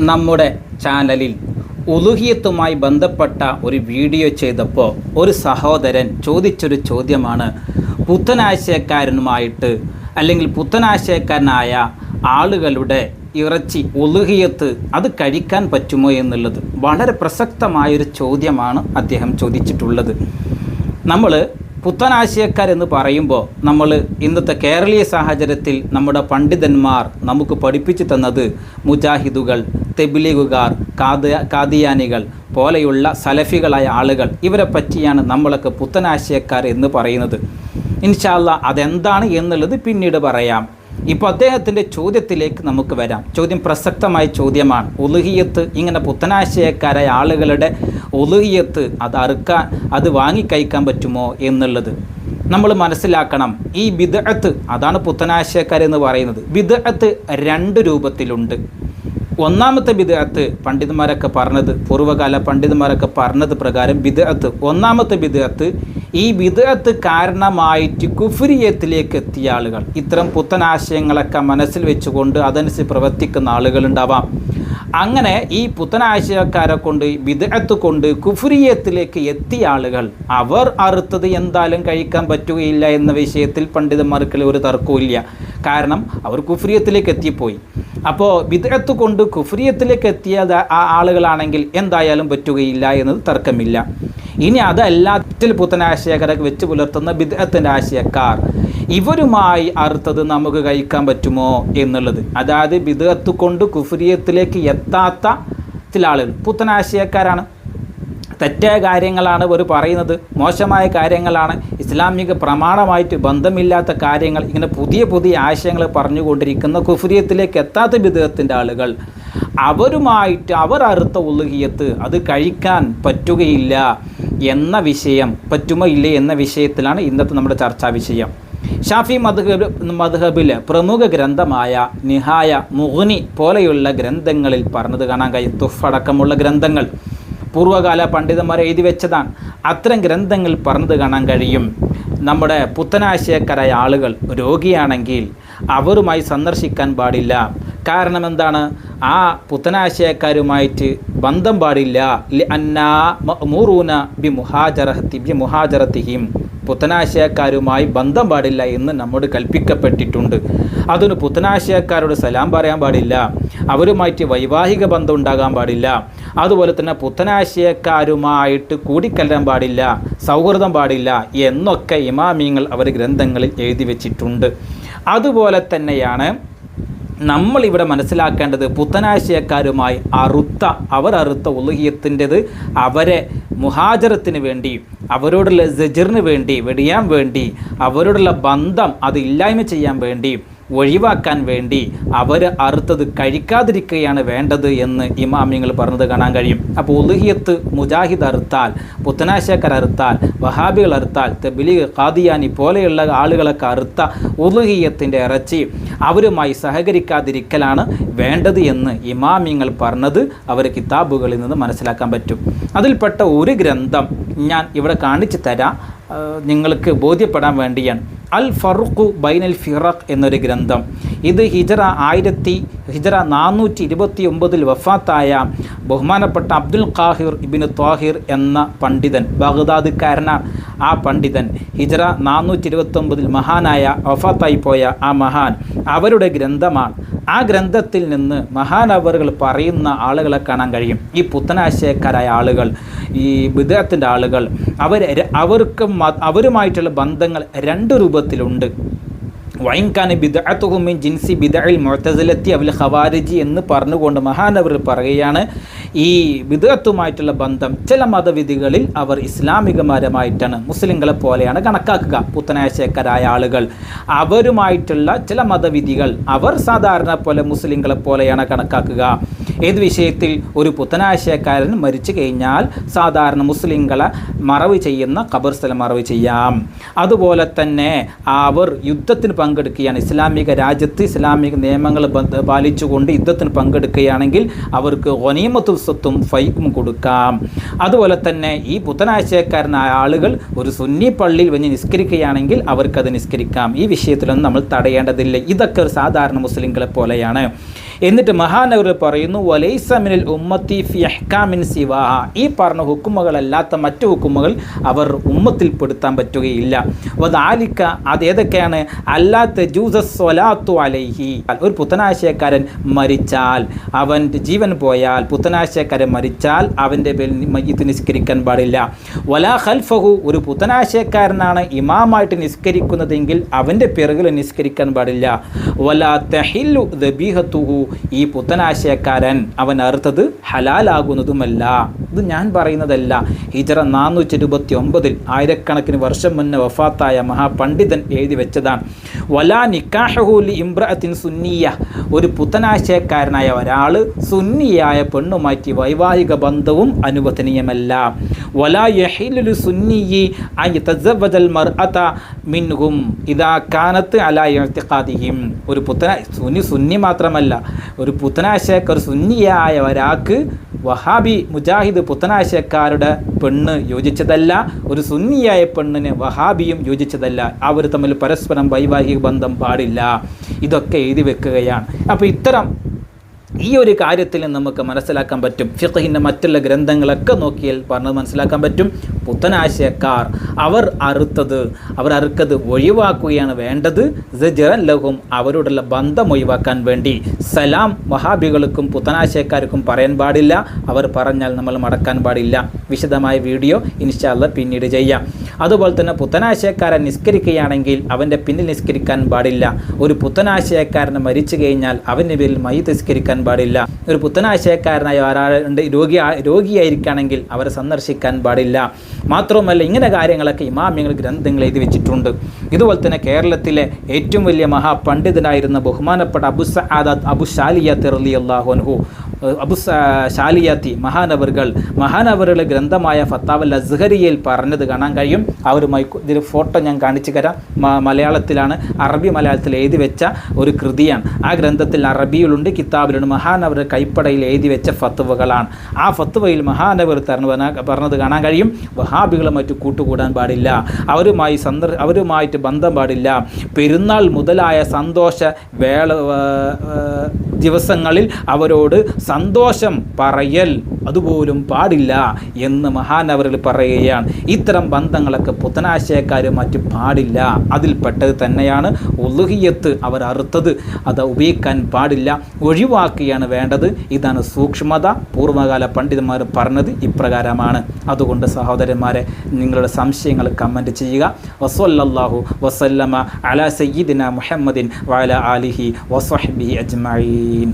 നമ്മുടെ ചാനലിൽ ഉലുഹിയത്തുമായി ബന്ധപ്പെട്ട ഒരു വീഡിയോ ചെയ്തപ്പോൾ ഒരു സഹോദരൻ ചോദിച്ചൊരു ചോദ്യമാണ്, പുത്തനാശയക്കാരനുമായിട്ട് അല്ലെങ്കിൽ പുത്തനാശയക്കാരനായ ആളുകളുടെ ഇറച്ചി ഉലുഹിയത്ത് അത് കഴിക്കാൻ പറ്റുമോ എന്നുള്ളത്. വളരെ പ്രസക്തമായൊരു ചോദ്യമാണ് അദ്ദേഹം ചോദിച്ചിട്ടുള്ളത്. നമ്മൾ പുത്തനാശയക്കാരെന്ന് പറയുമ്പോൾ നമ്മൾ ഇന്നത്തെ കേരളീയ സാഹചര്യത്തിൽ നമ്മുടെ പണ്ഡിതന്മാർ നമുക്ക് പഠിപ്പിച്ചു തന്നത് മുജാഹിദുകൾ, തെബ്ലീഗുകാർ, കാദിയാനികൾ പോലെയുള്ള സലഫികളായ ആളുകൾ, ഇവരെ പറ്റിയാണ് നമ്മളൊക്കെ പുത്തനാശയക്കാർ എന്ന് പറയുന്നത്. ഇൻഷാ അല്ലാഹ് അതെന്താണ് എന്നുള്ളത് പിന്നീട് പറയാം. ഇപ്പോൾ അദ്ദേഹത്തിൻ്റെ ചോദ്യത്തിലേക്ക് നമുക്ക് വരാം. ചോദ്യം പ്രസക്തമായ ചോദ്യമാണ്. ഉലുഹിയത്ത്, ഇങ്ങനെ പുത്തനാശയക്കാരായ ആളുകളുടെ ഉലുഹിയത്ത് അത് വാങ്ങിക്കഴിക്കാൻ പറ്റുമോ എന്നുള്ളത് നമ്മൾ മനസ്സിലാക്കണം. ഈ ബിദ്അത്ത്, അതാണ് പുത്തനാശയക്കാരെന്ന് പറയുന്നത്. ബിദ്അത്ത് രണ്ട് രൂപത്തിലുണ്ട്. ഒന്നാമത്തെ ബിദ്അത്ത് പണ്ഡിതന്മാരൊക്കെ പറഞ്ഞത്, പൂർവ്വകാല പണ്ഡിതന്മാരൊക്കെ പറഞ്ഞത് പ്രകാരം ബിദ്അത്ത്, ഒന്നാമത്തെ ബിദ്അത്ത്, ഈ ബിദ്അത്ത് കാരണമായിട്ട് കുഫ്രിയത്തിലേക്ക് എത്തിയ ആളുകൾ, ഇത്തരം പുത്തനാശയങ്ങളൊക്കെ മനസ്സിൽ വെച്ചുകൊണ്ട് അതനുസരിച്ച് പ്രവർത്തിക്കുന്ന ആളുകളുണ്ടാവാം. അങ്ങനെ ഈ പുത്തനാശയക്കാരെ കൊണ്ട്, ബിദ്അത്ത് കൊണ്ട് കുഫ്രിയത്തിലേക്ക് എത്തിയ ആളുകൾ, അവർ അറുത്തത് എന്തായാലും കഴിക്കാൻ പറ്റുകയില്ല എന്ന വിഷയത്തിൽ പണ്ഡിതന്മാർക്കുള്ള ഒരു തർക്കവുമില്ല. കാരണം അവർ കുഫ്രിയത്തിലേക്ക് എത്തിപ്പോയി. അപ്പോൾ ബിദ്അത്ത് കൊണ്ട് കുഫ്രിയത്തിലേക്ക് എത്തിയ ആളുകളാണെങ്കിൽ എന്തായാലും പറ്റുകയില്ല എന്നത് തർക്കമില്ല. ഇനി അതല്ലാത്തിൽ പുത്തനാശയക്കാരൊക്കെ വെച്ച് പുലർത്തുന്ന ബിദ്അത്തിൻ്റെ ആശയക്കാർ, ഇവരുമായി അറുത്തത് നമുക്ക് കഴിക്കാൻ പറ്റുമോ എന്നുള്ളത്. അതായത് ബിദ്അത്ത് കൊണ്ട് കുഫ്രിയത്തിലേക്ക് എത്താത്ത ചില ആളുകൾ പുത്തനാശയക്കാരാണ്. തെറ്റായ കാര്യങ്ങളാണ് ഇവർ പറയുന്നത്, മോശമായ കാര്യങ്ങളാണ്, ഇസ്ലാമിക പ്രമാണമായിട്ട് ബന്ധമില്ലാത്ത കാര്യങ്ങൾ, ഇങ്ങനെ പുതിയ പുതിയ ആശയങ്ങൾ പറഞ്ഞുകൊണ്ടിരിക്കുന്ന കുഫ്രിയത്തിലേക്ക് എത്താത്ത ബിദ്അത്തിൻ്റെ ആളുകൾ, അവരുമായിട്ട് അവർ അറുത്ത ഉലുഹിയത്ത് അത് കഴിക്കാൻ പറ്റുകയില്ല എന്ന വിഷയം, പറ്റുമോ ഇല്ലേ എന്ന വിഷയത്തിലാണ് ഇന്നത്തെ നമ്മുടെ ചർച്ചാ വിഷയം. ഷാഫി മദ്ഹബിലെ പ്രമുഖ ഗ്രന്ഥമായ നിഹായ, മുഗ്നി പോലെയുള്ള ഗ്രന്ഥങ്ങളിൽ പറഞ്ഞത് കാണാൻ കഴിയും. തുഫ് അടക്കമുള്ള ഗ്രന്ഥങ്ങൾ പൂർവ്വകാല പണ്ഡിതന്മാർ എഴുതി വെച്ചതാണ്. അത്തരം ഗ്രന്ഥങ്ങൾ പറഞ്ഞത് കാണാൻ കഴിയും, നമ്മുടെ പുത്തനാശയക്കാരായ ആളുകൾ രോഗിയാണെങ്കിൽ അവരുമായി സന്ദർശിക്കാൻ പാടില്ല. കാരണം എന്താണ്? ആ പുത്തനാശയക്കാരുമായിട്ട് ബന്ധം പാടില്ല. അന്നാ മഅ്മൂറൂന ബിമുഹാജറത്തിഹിം, പുത്തനാശയക്കാരുമായി ബന്ധം പാടില്ല എന്ന് നമ്മോട് കൽപ്പിക്കപ്പെട്ടിട്ടുണ്ട്. അതിന് പുത്തനാശയക്കാരോട് സലാം പറയാൻ പാടില്ല, അവരുമായിട്ട് വൈവാഹിക ബന്ധം ഉണ്ടാകാൻ പാടില്ല, അതുപോലെ തന്നെ പുത്തനാശയക്കാരുമായിട്ട് കൂടിക്കലരാൻ പാടില്ല, സൗഹൃദം പാടില്ല എന്നൊക്കെ ഇമാമിങ്ങൾ അവർ ഗ്രന്ഥങ്ങളിൽ എഴുതി വച്ചിട്ടുണ്ട്. അതുപോലെ തന്നെയാണ് നമ്മളിവിടെ മനസ്സിലാക്കേണ്ടത്, പുത്തനാശയക്കാരുമായി അവർ അറുത്ത ഉലുഹിയത്തിൻ്റെത് അവരെ മുഹാജറത്തിന് വേണ്ടി, അവരോടുള്ള സജറിന് വേണ്ടി, വെടിയാൻ വേണ്ടി, അവരോടുള്ള ബന്ധം അത് ഇല്ലായ്മ ചെയ്യാൻ വേണ്ടി, ഒഴിവാക്കാൻ വേണ്ടി അവർ അറുത്തത് കഴിക്കാതിരിക്കുകയാണ് വേണ്ടത് എന്ന് ഇമാമിങ്ങൾ പറഞ്ഞത് കാണാൻ കഴിയും. അപ്പോൾ ഉലുഹിയത്ത് മുജാഹിദ് അറുത്താൽ, പുത്തനാശയക്കാർ അറുത്താൽ, വഹാബികൾ അറുത്താൽ, തബ്ലീഗ്, ഖാദിയാനി പോലെയുള്ള ആളുകളൊക്കെ അറുത്ത ഉലുഹിയത്തിൻ്റെ ഇറച്ചി അവരുമായി സഹകരിക്കാതിരിക്കലാണ് വേണ്ടത് എന്ന് ഇമാമിങ്ങൾ പറഞ്ഞത് അവർ കിതാബുകളിൽ നിന്ന് മനസ്സിലാക്കാൻ പറ്റും. അതിൽപ്പെട്ട ഒരു ഗ്രന്ഥം ഞാൻ ഇവിടെ കാണിച്ചു തരാം, നിങ്ങൾക്ക് ബോധ്യപ്പെടാൻ വേണ്ടിയാണ്. അൽ ഫറുഖു ബൈനൽ ഫിറഖ് എന്നൊരു ഗ്രന്ഥം. ഇത് ഹിജറ 429 വഫാത്തായ ബഹുമാനപ്പെട്ട അബ്ദുൽ ഖാഹിർ ഇബ്നു ത്വാഹിർ എന്ന പണ്ഡിതൻ, ബഗ്ദാദുകാരനാണ്. ആ പണ്ഡിതൻ ഹിജറ 429 മഹാനായ വഫാത്തായി പോയ ആ മഹാൻ, അവരുടെ ഗ്രന്ഥമാണ്. ആ ഗ്രന്ഥത്തിൽ നിന്ന് മഹാനവറുകൾ പറയുന്ന ആളുകളെ കാണാൻ കഴിയും. ഈ പുത്തനാശയക്കാരായ ആളുകൾ, ഈ ബിദ്അത്തിൻ്റെ ആളുകൾ, അവരുമായിട്ടുള്ള ബന്ധങ്ങൾ രണ്ട് രൂപത്തിലുണ്ട്. വൈൻകാന ബിദ്അത്തുഹും മിൻ ജിൻസി ബിദ്അൽ മുഅ്തസിലത്തി അവൽ ഖവാരിജി എന്ന് പറഞ്ഞുകൊണ്ട് മഹാനവർ പറയുകയാണ്, ഈ ബിദ്അത്തുമായിട്ടുള്ള ബന്ധം ചില മതവിധികളിൽ അവർ ഇസ്ലാമികപരമായിട്ടാണ്, മുസ്ലിങ്ങളെ പോലെയാണ് കണക്കാക്കുക. പുത്തനാശയക്കാരായ ആളുകൾ അവരുമായിട്ടുള്ള ചില മതവിധികൾ അവർ സാധാരണ പോലെ മുസ്ലിങ്ങളെ പോലെയാണ് കണക്കാക്കുക. ഏത് വിഷയത്തിൽ? ഒരു പുത്തനാശയക്കാരൻ മരിച്ചു കഴിഞ്ഞാൽ സാധാരണ മുസ്ലിങ്ങളെ മറവ് ചെയ്യുന്ന ഖബർ സ്ഥലം മറവ് ചെയ്യാം. അതുപോലെ തന്നെ അവർ യുദ്ധത്തിന് പങ്കെടുക്കുകയാണ്, ഇസ്ലാമിക രാജ്യത്ത് ഇസ്ലാമിക നിയമങ്ങൾ പാലിച്ചുകൊണ്ട് യുദ്ധത്തിന് പങ്കെടുക്കുകയാണെങ്കിൽ അവർക്ക് ഗനീമത്തുൽ സ്വത്തും ഫൈക്കും കൊടുക്കാം. അതുപോലെ തന്നെ ഈ പുത്തനാശയക്കാരനായ ആളുകൾ ഒരു സുന്നി പള്ളിയിൽ വന്ന് നിസ്കരിക്കുകയാണെങ്കിൽ അവർക്കത് നിസ്കരിക്കാം. ഈ വിഷയത്തിലൊന്നും നമ്മൾ തടയേണ്ടതില്ല. ഇതൊക്കെ ഒരു സാധാരണ മുസ്ലിങ്ങളെ പോലെയാണ്. എന്നിട്ട് മഹാനവർ പറയുന്നു വലൈസ മിനൽ ഉമ്മത്തി ഫി അഹ്കാമിൻ സിവാഹ, ഈ പറഞ്ഞ ഹുക്കുമുകളല്ലാത്ത മറ്റു ഹുക്കുമുകൾ അവർ ഉമ്മത്തിൽ പെടുത്താൻ പറ്റുകയില്ല. വദാലിക, അതേതൊക്കെയാണ്? അല്ലാ തജൂസ സ്വലാത്തു അലൈഹി, ഒരു പുത്തനാശയക്കാരൻ മരിച്ചാൽ, അവൻ്റെ ജീവൻ പോയാൽ, പുത്തനാശയക്കാരൻ മരിച്ചാൽ അവൻ്റെ പേരിൽ മയ്യിത്ത് നിസ്കരിക്കാൻ പാടില്ല. വലാ ഖൽഫഹു, ഒരു പുത്തനാശയക്കാരനാണ് ഇമാമായിട്ട് നിസ്കരിക്കുന്നതെങ്കിൽ അവൻ്റെ പിറകിൽ നിസ്കരിക്കാൻ പാടില്ല. വലാ തഹില്ലു ദബീഹത്തുഹു, ഈ പുത്തനാശയക്കാരൻ അവൻ അറുത്തത് ഹലാലാകുന്നതുമല്ല. ഇത് ഞാൻ പറയുന്നതല്ല, ഹിജ്റ 429 ആയിരക്കണക്കിന് വർഷം മുന്നേ വഫാത്തായ മഹാപണ്ഡിതൻ എഴുതി വെച്ചതാണ്. വലാ നിക്കാഹു ലി ഇംറഅത്തിൻ സുന്നിയ, ഒരു പുത്തനാശയക്കാരനായ ഒരാൾ സുന്നിയായ പെണ്ണുമാറ്റി വൈവാഹിക ബന്ധവും അനുവദനീയമല്ല. വലാ യഹില്ലു സുന്നിയി അൻ യതസവ്വജൽ മർഅത മിൻഹും ഇദാ കാനത്ത് അലാ ഇഅ്തിഖാദിഹിം, ഒരു സുന്നി മാത്രമല്ല, ഒരു പുത്തനാശയക്കാർ സുന്നിയായ ഒരാൾക്ക് വഹാബി മുജാഹിദ് പുത്തനാശയക്കാരുടെ പെണ്ണ് യോജിച്ചതല്ല, ഒരു സുന്നിയായ പെണ്ണിന് വഹാബിയും യോജിച്ചതല്ല. അവർ തമ്മിൽ പരസ്പരം വൈവാഹിക ബന്ധം പാടില്ല. ഇതൊക്കെ എഴുതി വെക്കുകയാണ്. അപ്പോൾ ഇത്തരം ഈ ഒരു കാര്യത്തിൽ നമുക്ക് മനസ്സിലാക്കാൻ പറ്റും. ഫിഖ്ഹിൻ്റെ മറ്റുള്ള ഗ്രന്ഥങ്ങളൊക്കെ നോക്കിയാൽ പറഞ്ഞത് മനസ്സിലാക്കാൻ പറ്റും. പുത്തനാശയക്കാർ അവർ അറുക്കത് ഒഴിവാക്കുകയാണ് വേണ്ടത്. സജറൻ ലഹും, അവരോടുള്ള ബന്ധം ഒഴിവാക്കാൻ വേണ്ടി. സലാം വഹാബികൾക്കും പുത്തനാശയക്കാർക്കും പറയാൻ പാടില്ല, അവർ പറഞ്ഞാൽ നമ്മൾ മടക്കാൻ പാടില്ല. വിശദമായ വീഡിയോ ഇൻഷാ അല്ലാഹ് പിന്നീട് ചെയ്യാം. അതുപോലെ തന്നെ പുത്തനാശയക്കാരൻ നിസ്കരിക്കുകയാണെങ്കിൽ അവൻ്റെ പിന്നിൽ നിസ്കരിക്കാൻ പാടില്ല. ഒരു പുത്തനാശയക്കാരനെ മരിച്ചു കഴിഞ്ഞാൽ അവൻ്റെ പേരിൽ മയ്യിത്ത് നിസ്കരിക്കാൻ പാടില്ല. ഒരു പുത്തനാശയക്കാരനായ ഒരാളുണ്ട് രോഗിയായിരിക്കുകയാണെങ്കിൽ അവരെ സന്ദർശിക്കാൻ പാടില്ല. മാത്രവുമല്ല, ഇങ്ങനെ കാര്യങ്ങളൊക്കെ ഇമാമിയങ്ങൾ ഗ്രന്ഥങ്ങൾ എഴുതി വെച്ചിട്ടുണ്ട്. ഇതുപോലെ തന്നെ കേരളത്തിലെ ഏറ്റവും വലിയ മഹാപണ്ഡിതനായിരുന്ന ബഹുമാനപ്പെട്ട അബു ശാലിയത്ത് റളിയല്ലാഹു അൻഹു, അബു ശാലിയാത്തി മഹാനവറുകളുടെ ഗ്രന്ഥമായ ഫത്താവൽ അസ്ഹരിയയിൽ പറഞ്ഞത് കാണാൻ കഴിയും. അവരുമായി ഇതിൽ ഫോട്ടോ ഞാൻ കാണിച്ചു തരാം. മലയാളത്തിലാണ്, മലയാളത്തിൽ എഴുതി വെച്ച ഒരു കൃതിയാണ്. ആ ഗ്രന്ഥത്തിൽ അറബിയിലുണ്ട്, കിതാബിലുണ്ട്. മഹാനവർ കൈപ്പടയിൽ എഴുതി വെച്ച ഫത്വകളാണ്. ആ ഫത്വയിൽ മഹാനവർ പറഞ്ഞത് കാണാൻ കഴിയും. വഹാബികളെ മറ്റു കൂട്ടുകൂടാൻ പാടില്ല, അവരുമായിട്ട് ബന്ധം പാടില്ല. പെരുന്നാൾ മുതലായ സന്തോഷ ദിവസങ്ങളിൽ അവരോട് സന്തോഷം പറയൽ അതുപോലും പാടില്ല എന്ന് മഹാനവറിൽ പറയുകയാണ്. ഇത്തരം ബന്ധങ്ങളൊക്കെ പുത്തനാശയക്കാർ മറ്റു പാടില്ല. അതിൽപ്പെട്ടത് തന്നെയാണ് ഉളുഹിയത്ത്. അവർ അറുത്തത് അത് ഉപയോഗിക്കാൻ പാടില്ല, ഒഴിവാക്കുകയാണ് വേണ്ടത്. ഇതാണ് സൂക്ഷ്മത. പൂർവ്വകാല പണ്ഡിതന്മാർ പറഞ്ഞത് ഇപ്രകാരമാണ്. അതുകൊണ്ട് സഹോദരന്മാരെ, നിങ്ങളുടെ സംശയങ്ങൾ കമൻറ്റ് ചെയ്യുക. വസല്ലല്ലാഹു വസല്ലമ അലാ സയ്യിദിന മുഹമ്മദിൻ വഅലാ ആലിഹി വസ്വഹ്ബിഹി അജ്മഈൻ.